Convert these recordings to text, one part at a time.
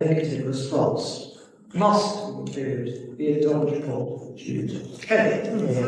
Negative response must include the indomitable Camilla.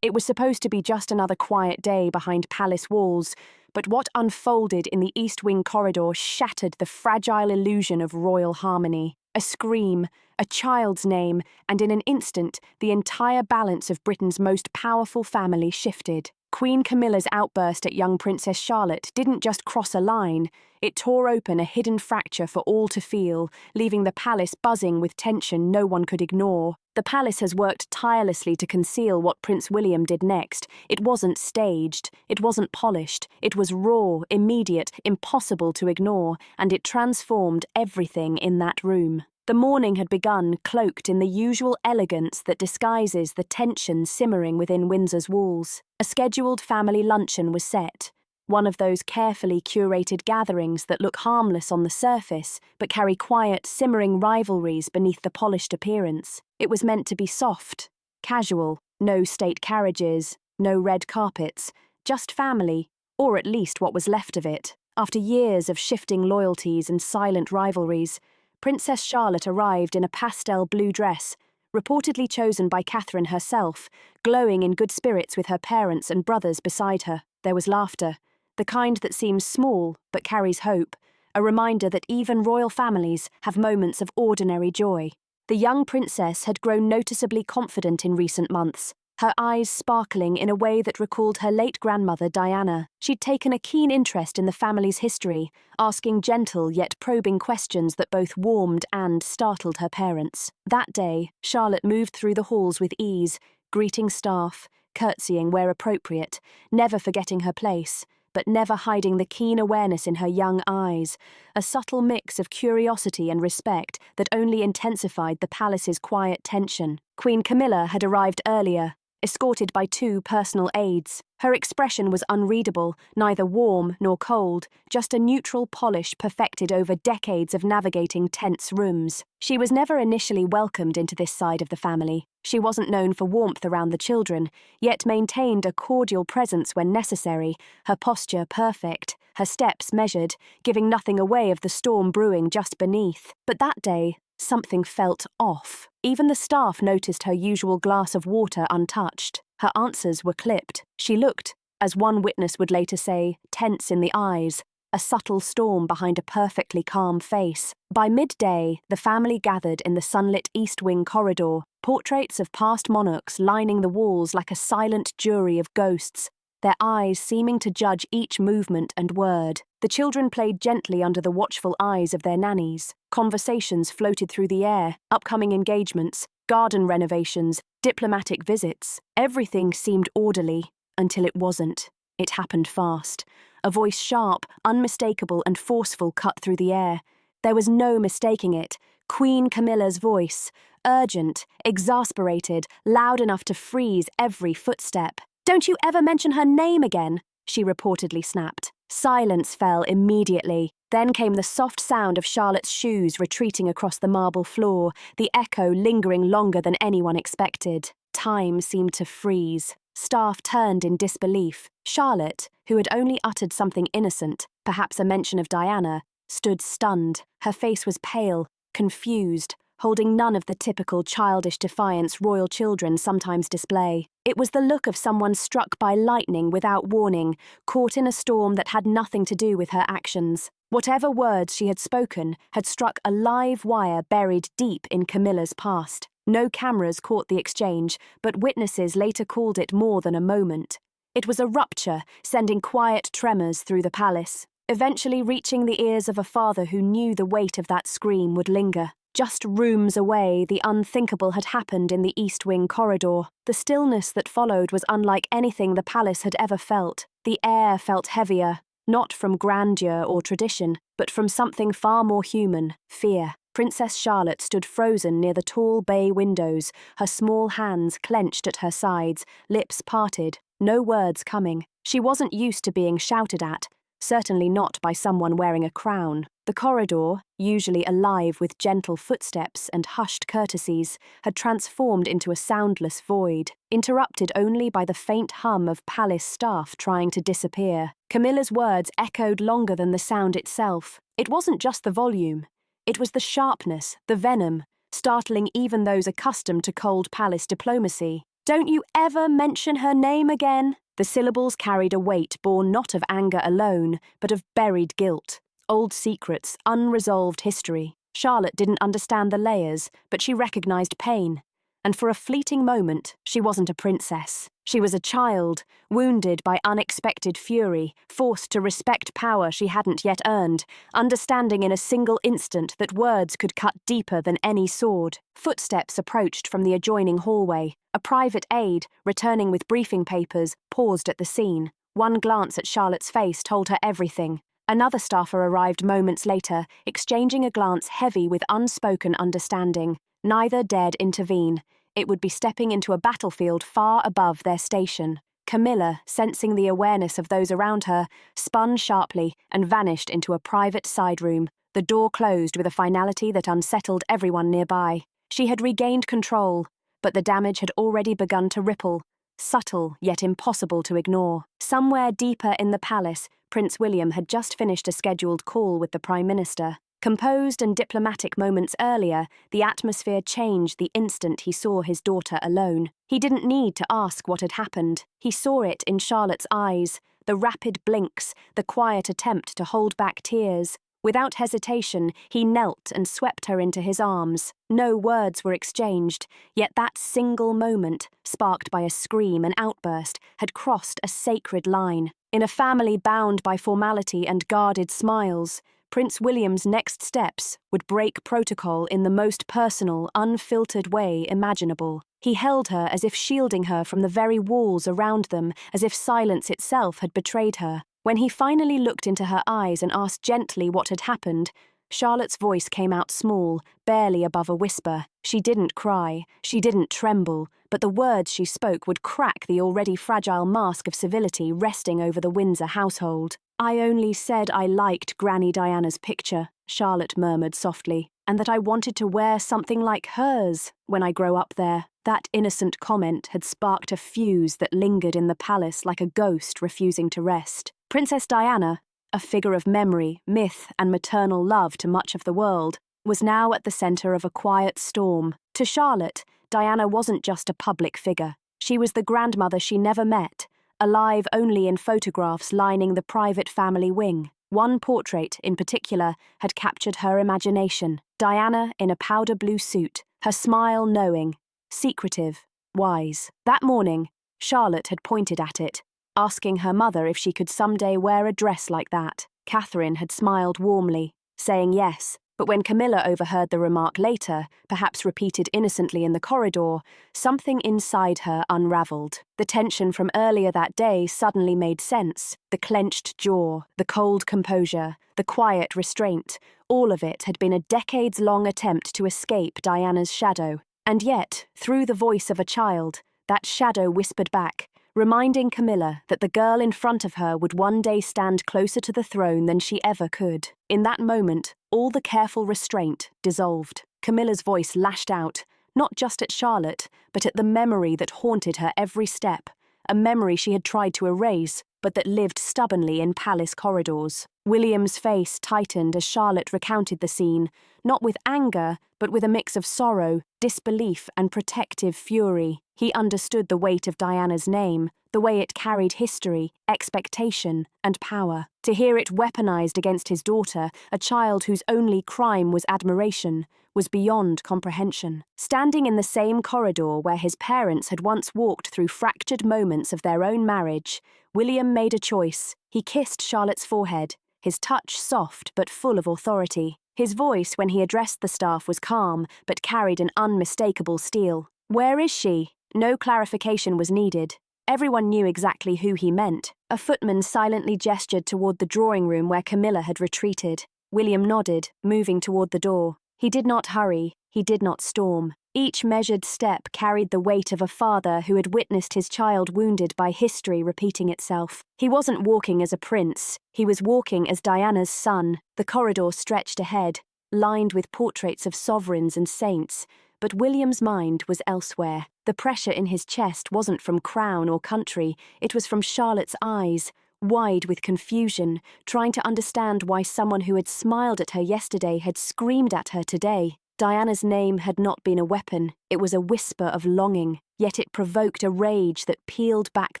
It was supposed to be just another quiet day behind palace walls, but what unfolded in the East Wing corridor shattered the fragile illusion of royal harmony. A scream, a child's name, and in an instant, the entire balance of Britain's most powerful family shifted. Queen Camilla's outburst at young Princess Charlotte didn't just cross a line, it tore open a hidden fracture for all to feel, leaving the palace buzzing with tension no one could ignore. The palace has worked tirelessly to conceal what Prince William did next. It wasn't staged, it wasn't polished, it was raw, immediate, impossible to ignore, and it transformed everything in that room. The morning had begun, cloaked in the usual elegance that disguises the tension simmering within Windsor's walls. A scheduled family luncheon was set, one of those carefully curated gatherings that look harmless on the surface but carry quiet, simmering rivalries beneath the polished appearance. It was meant to be soft, casual, no state carriages, no red carpets, just family, or at least what was left of it. After years of shifting loyalties and silent rivalries, Princess Charlotte arrived in a pastel blue dress, reportedly chosen by Catherine herself, glowing in good spirits with her parents and brothers beside her. There was laughter, the kind that seems small but carries hope, a reminder that even royal families have moments of ordinary joy. The young princess had grown noticeably confident in recent months, her eyes sparkling in a way that recalled her late grandmother Diana. She'd taken a keen interest in the family's history, asking gentle yet probing questions that both warmed and startled her parents. That day, Charlotte moved through the halls with ease, greeting staff, curtsying where appropriate, never forgetting her place, but never hiding the keen awareness in her young eyes, a subtle mix of curiosity and respect that only intensified the palace's quiet tension. Queen Camilla had arrived earlier, escorted by 2 personal aides. Her expression was unreadable, neither warm nor cold, just a neutral polish perfected over decades of navigating tense rooms. She was never initially welcomed into this side of the family. She wasn't known for warmth around the children, yet maintained a cordial presence when necessary, her posture perfect, her steps measured, giving nothing away of the storm brewing just beneath. But that day, something felt off. Even the staff noticed her usual glass of water untouched. Her answers were clipped. She looked, as one witness would later say, tense in the eyes, a subtle storm behind a perfectly calm face. By midday, the family gathered in the sunlit East Wing corridor, portraits of past monarchs lining the walls like a silent jury of ghosts, their eyes seeming to judge each movement and word. The children played gently under the watchful eyes of their nannies. Conversations floated through the air, upcoming engagements, garden renovations, diplomatic visits. Everything seemed orderly, until it wasn't. It happened fast. A voice sharp, unmistakable and forceful cut through the air. There was no mistaking it. Queen Camilla's voice, urgent, exasperated, loud enough to freeze every footstep. "Don't you ever mention her name again," she reportedly snapped. Silence fell immediately. Then came the soft sound of Charlotte's shoes retreating across the marble floor, the echo lingering longer than anyone expected. Time seemed to freeze. Staff turned in disbelief. Charlotte, who had only uttered something innocent, perhaps a mention of Diana, stood stunned. Her face was pale, confused, holding none of the typical childish defiance royal children sometimes display. It was the look of someone struck by lightning without warning, caught in a storm that had nothing to do with her actions. Whatever words she had spoken had struck a live wire buried deep in Camilla's past. No cameras caught the exchange, but witnesses later called it more than a moment. It was a rupture, sending quiet tremors through the palace, eventually reaching the ears of a father who knew the weight of that scream would linger. Just rooms away, the unthinkable had happened in the East Wing corridor. The stillness that followed was unlike anything the palace had ever felt. The air felt heavier, not from grandeur or tradition, but from something far more human, fear. Princess Charlotte stood frozen near the tall bay windows, her small hands clenched at her sides, lips parted, no words coming. She wasn't used to being shouted at, certainly not by someone wearing a crown. The corridor, usually alive with gentle footsteps and hushed courtesies, had transformed into a soundless void, interrupted only by the faint hum of palace staff trying to disappear. Camilla's words echoed longer than the sound itself. It wasn't just the volume. It was the sharpness, the venom, startling even those accustomed to cold palace diplomacy. "Don't you ever mention her name again?" The syllables carried a weight born not of anger alone, but of buried guilt. Old secrets, unresolved history. Charlotte didn't understand the layers, but she recognized pain. And for a fleeting moment, she wasn't a princess. She was a child, wounded by unexpected fury, forced to respect power she hadn't yet earned, understanding in a single instant that words could cut deeper than any sword. Footsteps approached from the adjoining hallway. A private aide, returning with briefing papers, paused at the scene. One glance at Charlotte's face told her everything. Another staffer arrived moments later, exchanging a glance heavy with unspoken understanding. Neither dared intervene. It would be stepping into a battlefield far above their station. Camilla, sensing the awareness of those around her, spun sharply and vanished into a private side room. The door closed with a finality that unsettled everyone nearby. She had regained control, but the damage had already begun to ripple, subtle yet impossible to ignore. Somewhere deeper in the palace, Prince William had just finished a scheduled call with the Prime Minister. Composed and diplomatic moments earlier, the atmosphere changed the instant he saw his daughter alone. He didn't need to ask what had happened. He saw it in Charlotte's eyes, the rapid blinks, the quiet attempt to hold back tears. Without hesitation, he knelt and swept her into his arms. No words were exchanged, yet that single moment, sparked by a scream and outburst, had crossed a sacred line. In a family bound by formality and guarded smiles, Prince William's next steps would break protocol in the most personal, unfiltered way imaginable. He held her as if shielding her from the very walls around them, as if silence itself had betrayed her. When he finally looked into her eyes and asked gently what had happened, Charlotte's voice came out small, barely above a whisper. She didn't cry, she didn't tremble, but the words she spoke would crack the already fragile mask of civility resting over the Windsor household. "I only said I liked Granny Diana's picture," Charlotte murmured softly, "and that I wanted to wear something like hers when I grow up there." That innocent comment had sparked a fuse that lingered in the palace like a ghost refusing to rest. Princess Diana, a figure of memory, myth, and maternal love to much of the world, was now at the centre of a quiet storm. To Charlotte, Diana wasn't just a public figure. She was the grandmother she never met, alive only in photographs lining the private family wing. One portrait, in particular, had captured her imagination. Diana in a powder blue suit, her smile knowing, secretive, wise. That morning, Charlotte had pointed at it, asking her mother if she could someday wear a dress like that. Catherine had smiled warmly, saying yes, but when Camilla overheard the remark later, perhaps repeated innocently in the corridor, something inside her unravelled. The tension from earlier that day suddenly made sense. The clenched jaw, the cold composure, the quiet restraint, all of it had been a decades-long attempt to escape Diana's shadow. And yet, through the voice of a child, that shadow whispered back, reminding Camilla that the girl in front of her would one day stand closer to the throne than she ever could. In that moment, all the careful restraint dissolved. Camilla's voice lashed out, not just at Charlotte, but at the memory that haunted her every step, a memory she had tried to erase, but that lived stubbornly in palace corridors. William's face tightened as Charlotte recounted the scene, not with anger, but with a mix of sorrow, disbelief, and protective fury. He understood the weight of Diana's name, the way it carried history, expectation, and power. To hear it weaponized against his daughter, a child whose only crime was admiration, was beyond comprehension. Standing in the same corridor where his parents had once walked through fractured moments of their own marriage, William made a choice. He kissed Charlotte's forehead, his touch soft but full of authority. His voice when he addressed the staff was calm, but carried an unmistakable steel. "Where is she?" No clarification was needed. Everyone knew exactly who he meant. A footman silently gestured toward the drawing room where Camilla had retreated. William nodded, moving toward the door. He did not hurry, he did not storm. Each measured step carried the weight of a father who had witnessed his child wounded by history repeating itself. He wasn't walking as a prince, he was walking as Diana's son. The corridor stretched ahead, lined with portraits of sovereigns and saints, but William's mind was elsewhere. The pressure in his chest wasn't from crown or country, it was from Charlotte's eyes, wide with confusion, trying to understand why someone who had smiled at her yesterday had screamed at her today. Diana's name had not been a weapon, it was a whisper of longing, yet it provoked a rage that peeled back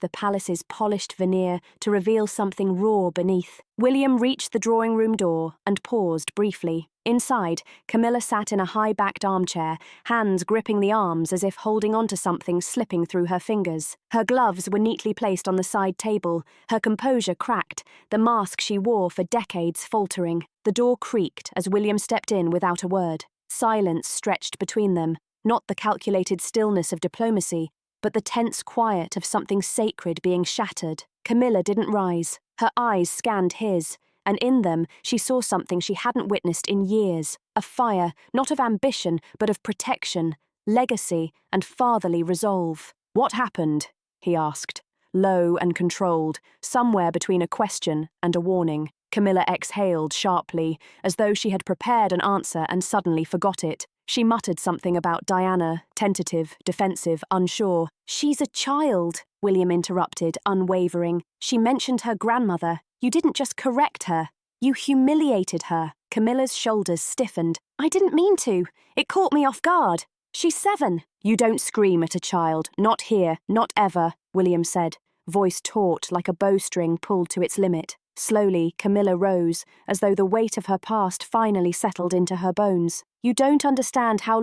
the palace's polished veneer to reveal something raw beneath. William reached the drawing room door and paused briefly. Inside, Camilla sat in a high-backed armchair, hands gripping the arms as if holding onto something slipping through her fingers. Her gloves were neatly placed on the side table, her composure cracked, the mask she wore for decades faltering. The door creaked as William stepped in without a word. Silence stretched between them, not the calculated stillness of diplomacy, but the tense quiet of something sacred being shattered. Camilla didn't rise. Her eyes scanned his, and in them she saw something she hadn't witnessed in years, a fire, not of ambition, but of protection, legacy, and fatherly resolve. "What happened?" he asked, low and controlled, somewhere between a question and a warning. Camilla exhaled sharply, as though she had prepared an answer and suddenly forgot it. She muttered something about Diana, tentative, defensive, unsure. "She's a child," William interrupted, unwavering. "She mentioned her grandmother. You didn't just correct her. You humiliated her." Camilla's shoulders stiffened. "I didn't mean to. It caught me off guard. She's 7. "You don't scream at a child. Not here. Not ever," William said, voice taut like a bowstring pulled to its limit. Slowly, Camilla rose, as though the weight of her past finally settled into her bones. "You don't understand how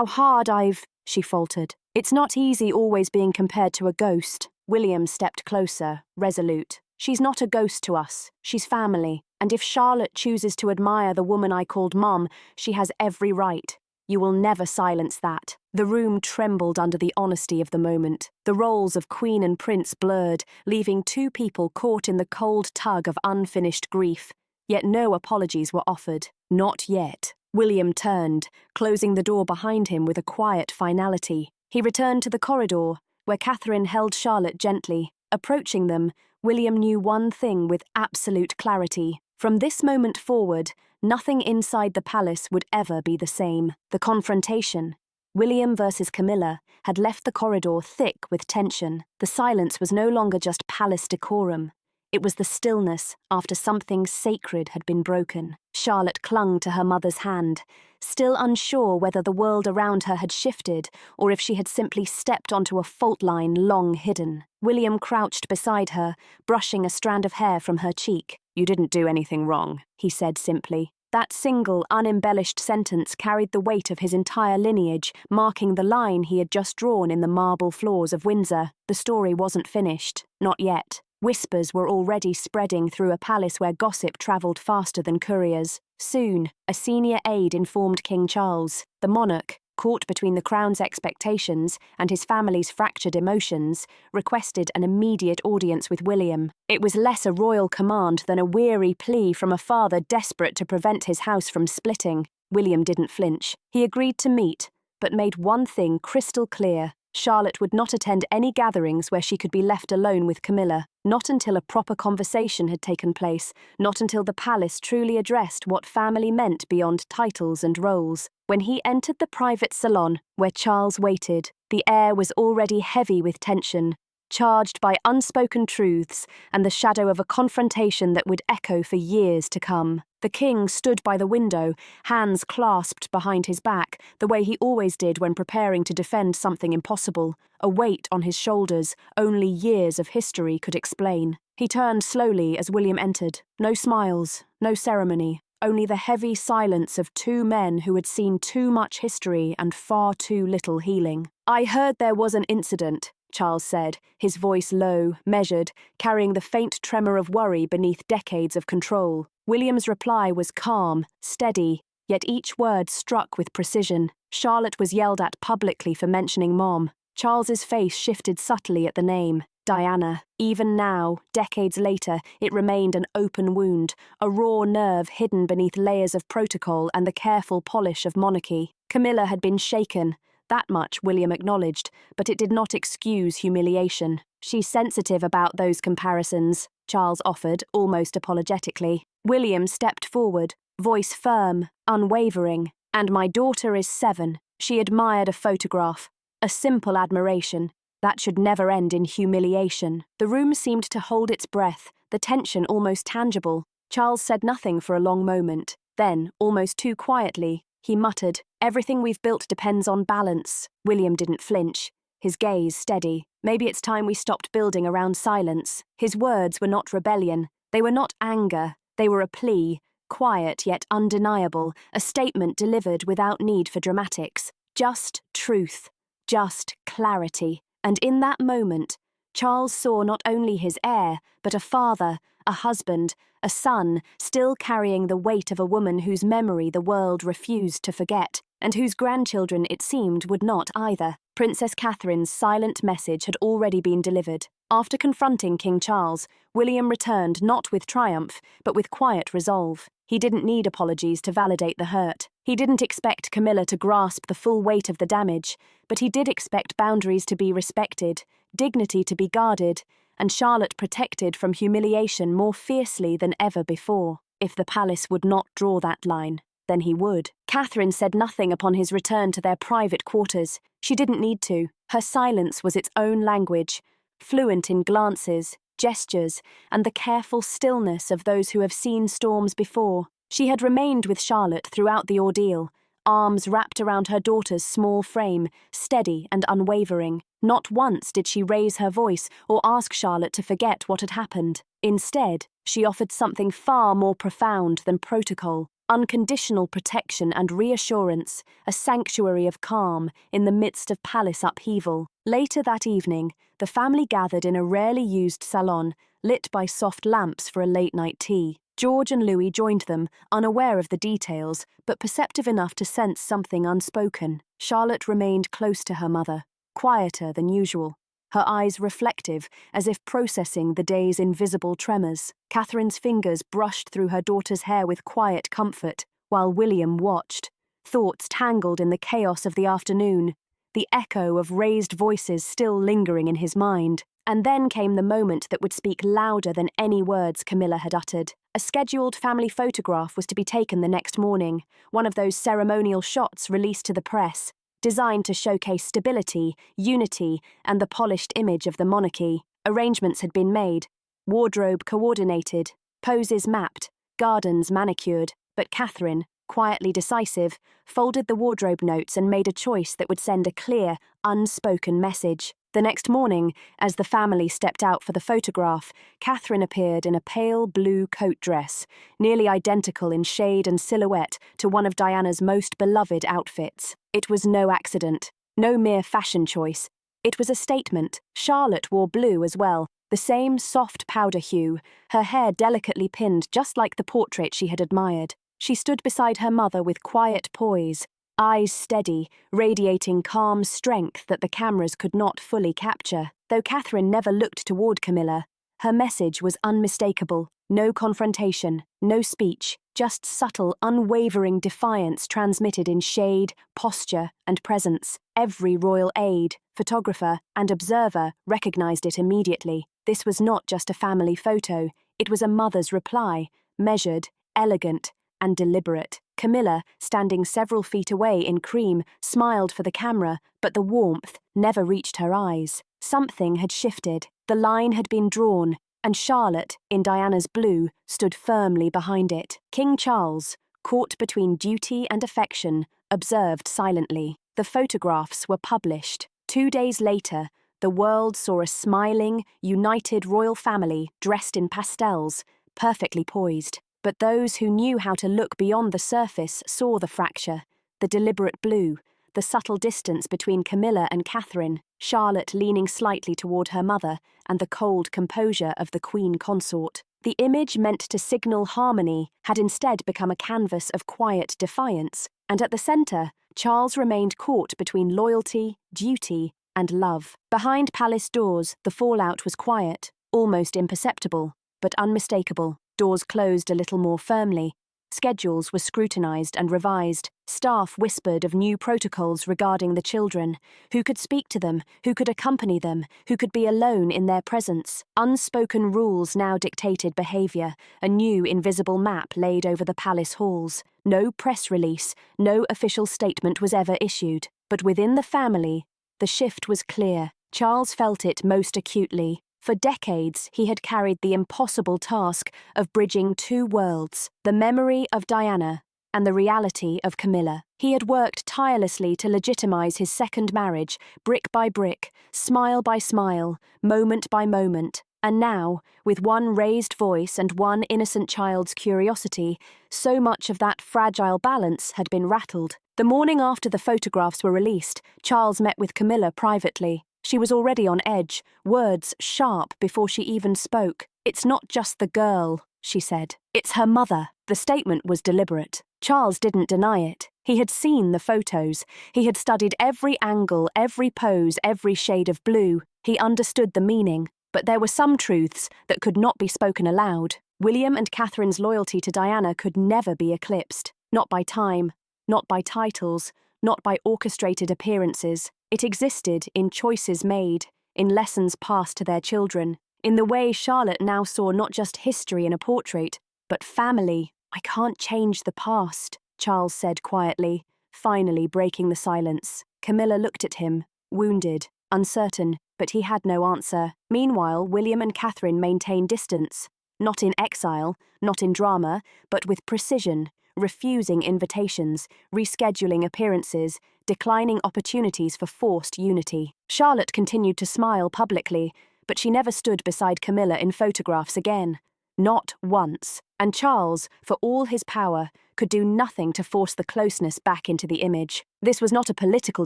hard I've," she faltered. "It's not easy always being compared to a ghost." William stepped closer, resolute. "She's not a ghost to us. She's family. And if Charlotte chooses to admire the woman I called Mum, she has every right. You will never silence that." The room trembled under the honesty of the moment. The roles of Queen and Prince blurred, leaving two people caught in the cold tug of unfinished grief. Yet no apologies were offered. Not yet. William turned, closing the door behind him with a quiet finality. He returned to the corridor, where Catherine held Charlotte gently. Approaching them, William knew one thing with absolute clarity. From this moment forward, nothing inside the palace would ever be the same. The confrontation, William versus Camilla, had left the corridor thick with tension. The silence was no longer just palace decorum. It was the stillness after something sacred had been broken. Charlotte clung to her mother's hand, still unsure whether the world around her had shifted or if she had simply stepped onto a fault line long hidden. William crouched beside her, brushing a strand of hair from her cheek. "You didn't do anything wrong," he said simply. That single, unembellished sentence carried the weight of his entire lineage, marking the line he had just drawn in the marble floors of Windsor. The story wasn't finished. Not yet. Whispers were already spreading through a palace where gossip travelled faster than couriers. Soon, a senior aide informed King Charles. The monarch, caught between the crown's expectations and his family's fractured emotions, requested an immediate audience with William. It was less a royal command than a weary plea from a father desperate to prevent his house from splitting. William didn't flinch. He agreed to meet, but made one thing crystal clear. Charlotte would not attend any gatherings where she could be left alone with Camilla, not until a proper conversation had taken place, not until the palace truly addressed what family meant beyond titles and roles. When he entered the private salon, where Charles waited, the air was already heavy with tension, charged by unspoken truths and the shadow of a confrontation that would echo for years to come. The king stood by the window, hands clasped behind his back, the way he always did when preparing to defend something impossible, a weight on his shoulders only years of history could explain. He turned slowly as William entered. No smiles, no ceremony, only the heavy silence of two men who had seen too much history and far too little healing. "I heard there was an incident," Charles said, his voice low, measured, carrying the faint tremor of worry beneath decades of control. William's reply was calm, steady, yet each word struck with precision. Charlotte was yelled at publicly for mentioning Mom. Charles's face shifted subtly at the name. Diana. Even now, decades later, it remained an open wound, a raw nerve hidden beneath layers of protocol and the careful polish of monarchy. Camilla had been shaken. That much William acknowledged, but it did not excuse humiliation. "She's sensitive about those comparisons," Charles offered, almost apologetically. William stepped forward, voice firm, unwavering. "And my daughter is 7. She admired a photograph. A simple admiration. That should never end in humiliation. The room seemed to hold its breath, the tension almost tangible. Charles said nothing for a long moment. Then, almost too quietly, he muttered, "Everything we've built depends on balance." William didn't flinch, his gaze steady. "Maybe it's time we stopped building around silence." His words were not rebellion. They were not anger. They were a plea, quiet yet undeniable, a statement delivered without need for dramatics. Just truth. Just clarity. And in that moment, Charles saw not only his heir, but a father, a husband, a son, still carrying the weight of a woman whose memory the world refused to forget, and whose grandchildren, it seemed, would not either. Princess Catherine's silent message had already been delivered. After confronting King Charles, William returned not with triumph, but with quiet resolve. He didn't need apologies to validate the hurt. He didn't expect Camilla to grasp the full weight of the damage, but he did expect boundaries to be respected, dignity to be guarded, and Charlotte protected from humiliation more fiercely than ever before. If the palace would not draw that line, then he would. Catherine said nothing upon his return to their private quarters. She didn't need to. Her silence was its own language, fluent in glances, gestures, and the careful stillness of those who have seen storms before. She had remained with Charlotte throughout the ordeal, arms wrapped around her daughter's small frame, steady and unwavering. Not once did she raise her voice or ask Charlotte to forget what had happened. Instead, she offered something far more profound than protocol: unconditional protection and reassurance, a sanctuary of calm in the midst of palace upheaval. Later that evening, the family gathered in a rarely used salon, lit by soft lamps for a late-night tea. George and Louis joined them, unaware of the details, but perceptive enough to sense something unspoken. Charlotte remained close to her mother, quieter than usual, her eyes reflective, as if processing the day's invisible tremors. Catherine's fingers brushed through her daughter's hair with quiet comfort, while William watched, thoughts tangled in the chaos of the afternoon, the echo of raised voices still lingering in his mind. And then came the moment that would speak louder than any words Camilla had uttered. A scheduled family photograph was to be taken the next morning, one of those ceremonial shots released to the press, designed to showcase stability, unity, and the polished image of the monarchy. Arrangements had been made, wardrobe coordinated, poses mapped, gardens manicured, but Catherine, quietly decisive, folded the wardrobe notes and made a choice that would send a clear, unspoken message. The next morning, as the family stepped out for the photograph, Catherine appeared in a pale blue coat dress, nearly identical in shade and silhouette to one of Diana's most beloved outfits. It was no accident, no mere fashion choice. It was a statement. Charlotte wore blue as well, the same soft powder hue, her hair delicately pinned just like the portrait she had admired. She stood beside her mother with quiet poise, eyes steady, radiating calm strength that the cameras could not fully capture. Though Catherine never looked toward Camilla, her message was unmistakable. No confrontation, no speech, just subtle, unwavering defiance transmitted in shade, posture, and presence. Every royal aide, photographer, and observer recognized it immediately. This was not just a family photo, it was a mother's reply, measured, elegant, and deliberate. Camilla, standing several feet away in cream, smiled for the camera, but the warmth never reached her eyes. Something had shifted. The line had been drawn, and Charlotte, in Diana's blue, stood firmly behind it. King Charles, caught between duty and affection, observed silently. The photographs were published. 2 days later, the world saw a smiling, united royal family dressed in pastels, perfectly poised. But those who knew how to look beyond the surface saw the fracture, the deliberate blue, the subtle distance between Camilla and Catherine, Charlotte leaning slightly toward her mother, and the cold composure of the queen consort. The image meant to signal harmony had instead become a canvas of quiet defiance, and at the centre, Charles remained caught between loyalty, duty, and love. Behind palace doors, the fallout was quiet, almost imperceptible, but unmistakable. Doors closed a little more firmly. Schedules were scrutinized and revised. Staff whispered of new protocols regarding the children, who could speak to them, who could accompany them, who could be alone in their presence. Unspoken rules now dictated behavior, a new invisible map laid over the palace halls. No press release, no official statement was ever issued. But within the family, the shift was clear. Charles felt it most acutely. For decades, he had carried the impossible task of bridging two worlds, the memory of Diana and the reality of Camilla. He had worked tirelessly to legitimize his second marriage, brick by brick, smile by smile, moment by moment, and now, with one raised voice and one innocent child's curiosity, so much of that fragile balance had been rattled. The morning after the photographs were released, Charles met with Camilla privately. She was already on edge, words sharp before she even spoke. "It's not just the girl," she said. "It's her mother." The statement was deliberate. Charles didn't deny it. He had seen the photos. He had studied every angle, every pose, every shade of blue. He understood the meaning. But there were some truths that could not be spoken aloud. William and Catherine's loyalty to Diana could never be eclipsed. Not by time, not by titles, not by orchestrated appearances. It existed in choices made, in lessons passed to their children, in the way Charlotte now saw not just history in a portrait, but family. "I can't change the past," Charles said quietly, finally breaking the silence. Camilla looked at him, wounded, uncertain, but he had no answer. Meanwhile, William and Catherine maintained distance, not in exile, not in drama, but with precision, refusing invitations, rescheduling appearances, declining opportunities for forced unity. Charlotte continued to smile publicly, but she never stood beside Camilla in photographs again. Not once. And Charles, for all his power, could do nothing to force the closeness back into the image. This was not a political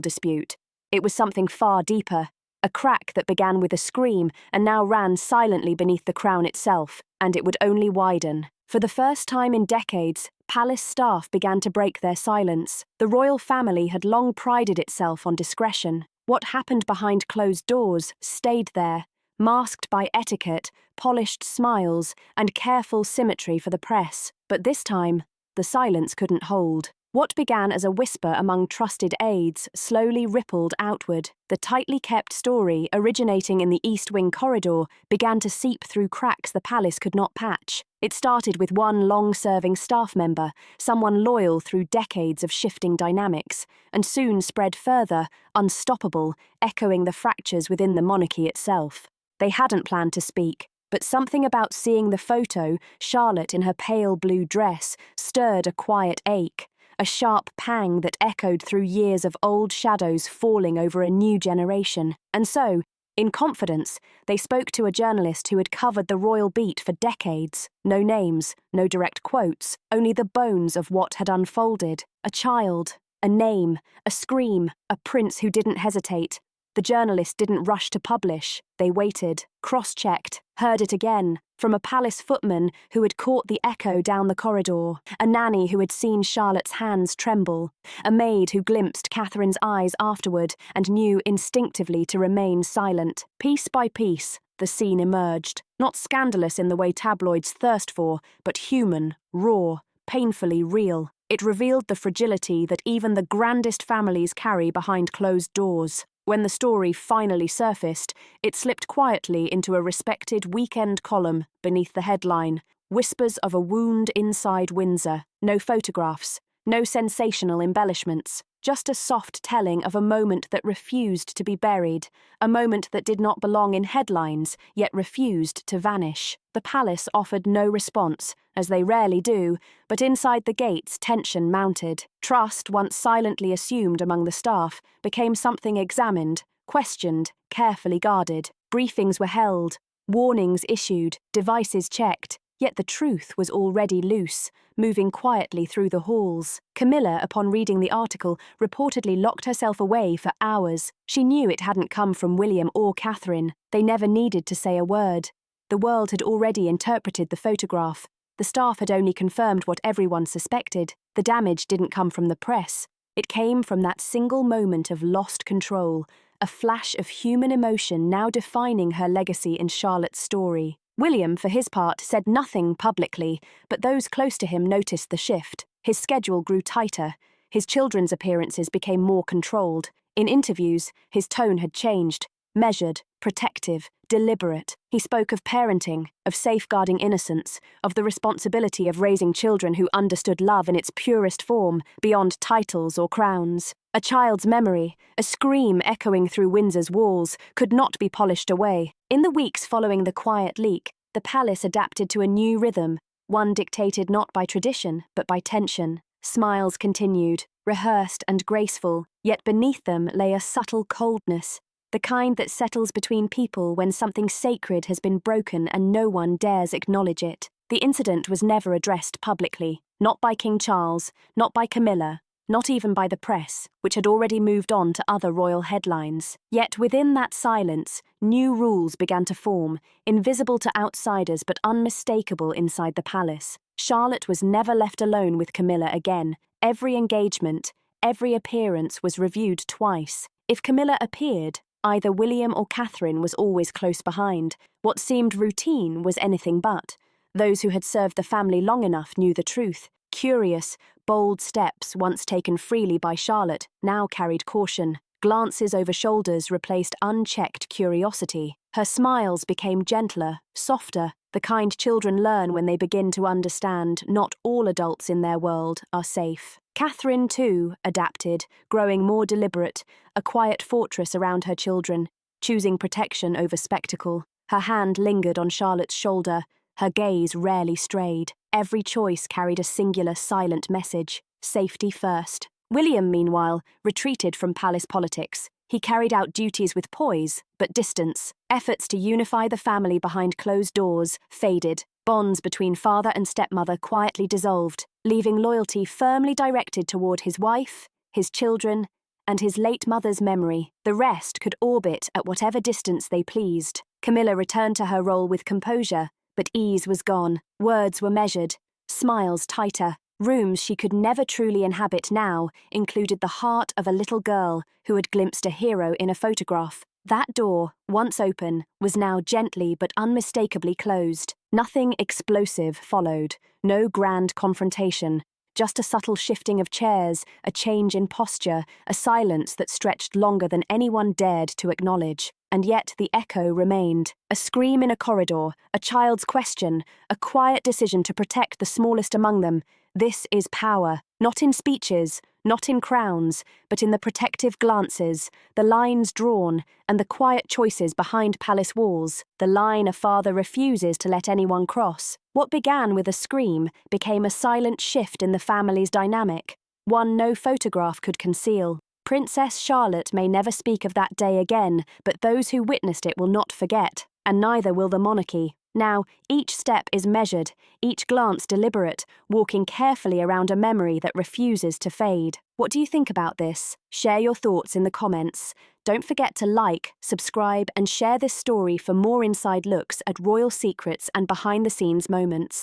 dispute. It was something far deeper. A crack that began with a scream and now ran silently beneath the crown itself, and it would only widen. For the first time in decades, palace staff began to break their silence. The royal family had long prided itself on discretion. What happened behind closed doors stayed there, masked by etiquette, polished smiles, and careful symmetry for the press. But this time, the silence couldn't hold. What began as a whisper among trusted aides slowly rippled outward. The tightly kept story, originating in the East Wing corridor, began to seep through cracks the palace could not patch. It started with one long-serving staff member, someone loyal through decades of shifting dynamics, and soon spread further, unstoppable, echoing the fractures within the monarchy itself. They hadn't planned to speak, but something about seeing the photo, Charlotte in her pale blue dress, stirred a quiet ache. A sharp pang that echoed through years of old shadows falling over a new generation. And so, in confidence, they spoke to a journalist who had covered the royal beat for decades. No names, no direct quotes, only the bones of what had unfolded. A child, a name, a scream, a prince who didn't hesitate. The journalist didn't rush to publish. They waited, cross-checked, heard it again, from a palace footman who had caught the echo down the corridor, a nanny who had seen Charlotte's hands tremble, a maid who glimpsed Catherine's eyes afterward and knew instinctively to remain silent. Piece by piece, the scene emerged, not scandalous in the way tabloids thirst for, but human, raw, painfully real. It revealed the fragility that even the grandest families carry behind closed doors. When the story finally surfaced, it slipped quietly into a respected weekend column beneath the headline, "Whispers of a Wound Inside Windsor." No photographs, no sensational embellishments, just a soft telling of a moment that refused to be buried, a moment that did not belong in headlines, yet refused to vanish. The palace offered no response, as they rarely do, but inside the gates tension mounted. Trust, once silently assumed among the staff, became something examined, questioned, carefully guarded. Briefings were held, warnings issued, devices checked. Yet the truth was already loose, moving quietly through the halls. Camilla, upon reading the article, reportedly locked herself away for hours. She knew it hadn't come from William or Catherine. They never needed to say a word. The world had already interpreted the photograph. The staff had only confirmed what everyone suspected. The damage didn't come from the press. It came from that single moment of lost control, a flash of human emotion now defining her legacy in Charlotte's story. William, for his part, said nothing publicly, but those close to him noticed the shift. His schedule grew tighter. His children's appearances became more controlled. In interviews, his tone had changed. measured, protective, deliberate. He spoke of parenting, of safeguarding innocence, of the responsibility of raising children who understood love in its purest form, beyond titles or crowns. A child's memory, a scream echoing through Windsor's walls, could not be polished away. In the weeks following the quiet leak, the palace adapted to a new rhythm, one dictated not by tradition, but by tension. Smiles continued, rehearsed and graceful, yet beneath them lay a subtle coldness, the kind that settles between people when something sacred has been broken and no one dares acknowledge it. The incident was never addressed publicly, not by King Charles, not by Camilla, not even by the press, which had already moved on to other royal headlines. Yet within that silence, new rules began to form, invisible to outsiders but unmistakable inside the palace. Charlotte was never left alone with Camilla again. Every engagement, every appearance was reviewed twice. If Camilla appeared, either William or Catherine was always close behind. What seemed routine was anything but. Those who had served the family long enough knew the truth. Curious, bold steps, once taken freely by Charlotte, now carried caution. Glances over shoulders replaced unchecked curiosity. Her smiles became gentler, softer, the kind children learn when they begin to understand not all adults in their world are safe. Catherine, too, adapted, growing more deliberate, a quiet fortress around her children, choosing protection over spectacle. Her hand lingered on Charlotte's shoulder, her gaze rarely strayed. Every choice carried a singular silent message, safety first. William, meanwhile, retreated from palace politics. He carried out duties with poise, but distance. Efforts to unify the family behind closed doors faded. Bonds between father and stepmother quietly dissolved, leaving loyalty firmly directed toward his wife, his children, and his late mother's memory. The rest could orbit at whatever distance they pleased. Camilla returned to her role with composure, but ease was gone. Words were measured, smiles tighter. Rooms she could never truly inhabit now included the heart of a little girl who had glimpsed a hero in a photograph. That door, once open, was now gently but unmistakably closed. Nothing explosive followed, no grand confrontation, just a subtle shifting of chairs, a change in posture, a silence that stretched longer than anyone dared to acknowledge. And yet the echo remained. A scream in a corridor, a child's question, a quiet decision to protect the smallest among them. This is power, not in speeches, not in crowns, but in the protective glances, the lines drawn, and the quiet choices behind palace walls, the line a father refuses to let anyone cross. What began with a scream became a silent shift in the family's dynamic, one no photograph could conceal. Princess Charlotte may never speak of that day again, but those who witnessed it will not forget, and neither will the monarchy. Now, each step is measured, each glance deliberate, walking carefully around a memory that refuses to fade. What do you think about this? Share your thoughts in the comments. Don't forget to like, subscribe, and share this story for more inside looks at royal secrets and behind-the-scenes moments.